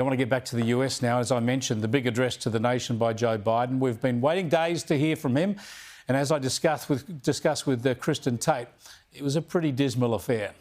I want to get back to the US now. As I mentioned, the big address to the nation by Joe Biden. We've been waiting days to hear from him. And as I discussed with Kristin Tate, it was a pretty dismal affair.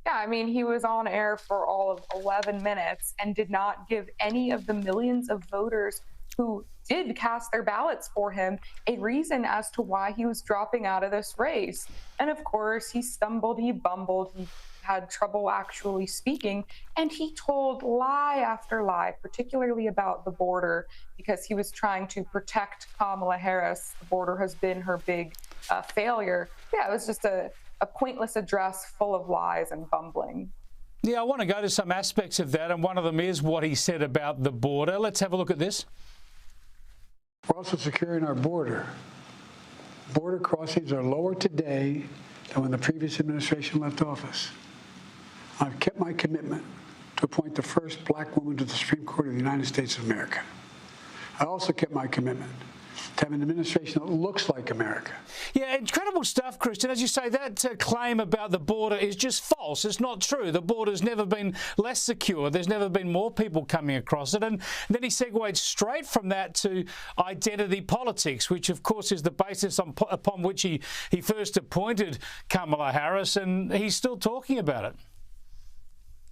Yeah, I mean, he was on air for all of 11 minutes and did not give any of the millions of voters who did cast their ballots for him a reason as to why he was dropping out of this race. And of course, he stumbled, he bumbled, he had trouble actually speaking, and he told lie after lie, particularly about the border, because he was trying to protect Kamala Harris. The border has been her big failure. Yeah, it was just a pointless address full of lies and bumbling. Yeah, I want to go to some aspects of that, and one of them is what he said about the border. Let's have a look at this. We're also securing our border. Border crossings are lower today than when the previous administration left office. I've kept my commitment to appoint the first black woman to the Supreme Court of the United States of America. I also kept my commitment to have an administration that looks like America. Yeah, incredible stuff, Kristin. As you say, that claim about the border is just false. It's not true. The border's never been less secure. There's never been more people coming across it. And then he segued straight from that to identity politics, which, of course, is the basis upon which he first appointed Kamala Harris, and he's still talking about it.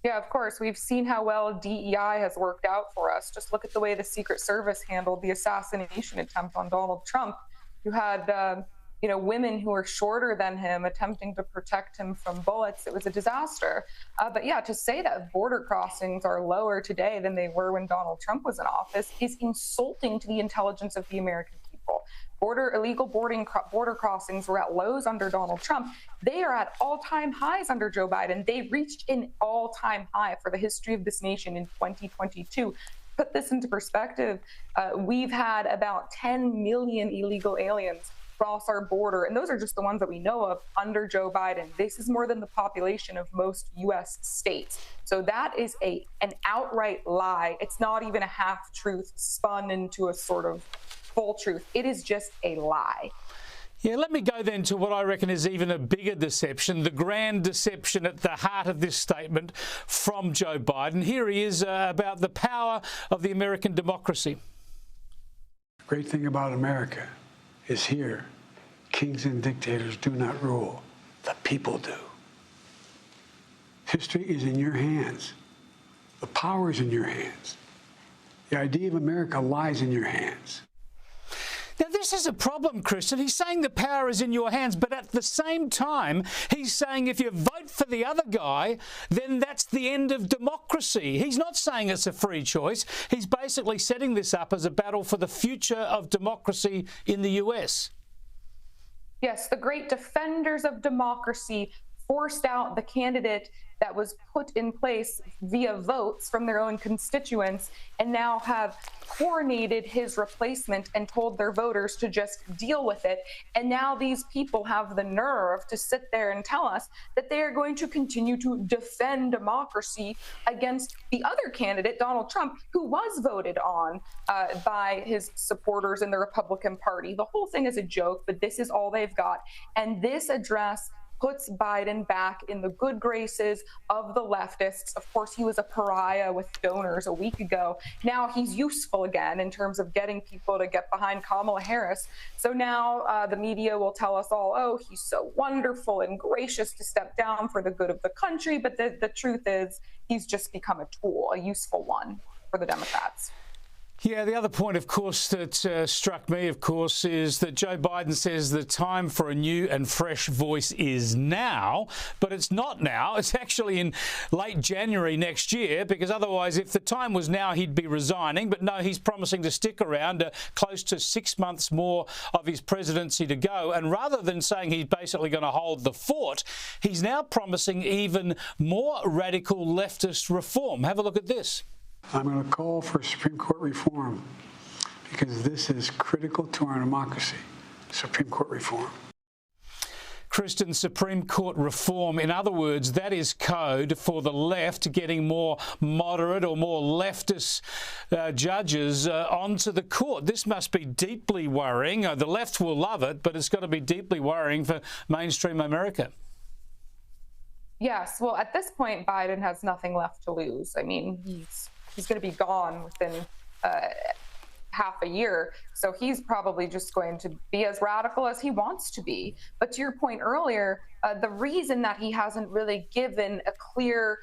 Yeah, of course. We've seen how well DEI has worked out for us. Just look at the way the Secret Service handled the assassination attempt on Donald Trump. You had, women who were shorter than him attempting to protect him from bullets. It was a disaster. But yeah, to say that border crossings are lower today than they were when Donald Trump was in office is insulting to the intelligence of the American people. Illegal border crossings were at lows under Donald Trump. They are at all-time highs under Joe Biden. They reached an all-time high for the history of this nation in 2022. Put this into perspective, we've had about 10 million illegal aliens cross our border, and those are just the ones that we know of under Joe Biden. This is more than the population of most U.S. states. So that is an outright lie. It's not even a half-truth spun into a sort of full truth. It is just a lie. Yeah, let me go then to what I reckon is even a bigger deception, the grand deception at the heart of this statement from Joe Biden. Here he is about the power of the American democracy. The great thing about America is here, kings and dictators do not rule, the people do. History is in your hands. The power is in your hands. The idea of America lies in your hands. Now, this is a problem, Kristin. He's saying the power is in your hands, but at the same time, he's saying if you vote for the other guy, then that's the end of democracy. He's not saying it's a free choice. He's basically setting this up as a battle for the future of democracy in the US. Yes, the great defenders of democracy forced out the candidate that was put in place via votes from their own constituents, and now have coronated his replacement and told their voters to just deal with it. And now these people have the nerve to sit there and tell us that they are going to continue to defend democracy against the other candidate, Donald Trump, who was voted on by his supporters in the Republican Party. The whole thing is a joke, but this is all they've got. And this address puts Biden back in the good graces of the leftists. Of course, he was a pariah with donors a week ago. Now he's useful again in terms of getting people to get behind Kamala Harris. So now the media will tell us all, oh, he's so wonderful and gracious to step down for the good of the country. But the truth is he's just become a tool, a useful one for the Democrats. Yeah, the other point, of course, that struck me, of course, is that Joe Biden says the time for a new and fresh voice is now, but it's not now. It's actually in late January next year, because otherwise, if the time was now, he'd be resigning. But no, he's promising to stick around close to 6 months more of his presidency to go. And rather than saying he's basically going to hold the fort, he's now promising even more radical leftist reform. Have a look at this. I'm going to call for Supreme Court reform because this is critical to our democracy, Supreme Court reform. Kristin, Supreme Court reform, in other words, that is code for the left getting more moderate or more leftist judges onto the court. This must be deeply worrying. The left will love it, but it's got to be deeply worrying for mainstream America. Yes, well, at this point, Biden has nothing left to lose. I mean, he's he's going to be gone within half a year. So he's probably just going to be as radical as he wants to be. But to your point earlier, the reason that he hasn't really given a clear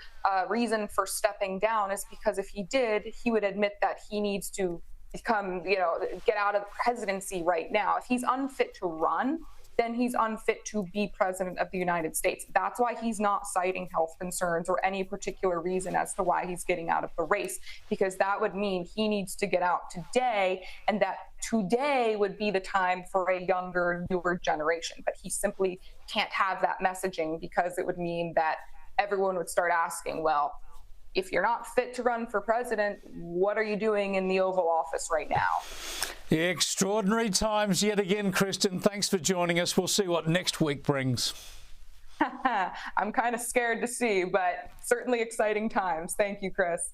reason for stepping down is because if he did, he would admit that he needs to become, get out of the presidency right now. If he's unfit to run, then he's unfit to be president of the United States. That's why he's not citing health concerns or any particular reason as to why he's getting out of the race, because that would mean he needs to get out today, and that today would be the time for a younger, newer generation. But he simply can't have that messaging, because it would mean that everyone would start asking, well, if you're not fit to run for president, what are you doing in the Oval Office right now? Extraordinary times yet again, Kristin. Thanks for joining us. We'll see what next week brings. I'm kind of scared to see, but certainly exciting times. Thank you, Chris.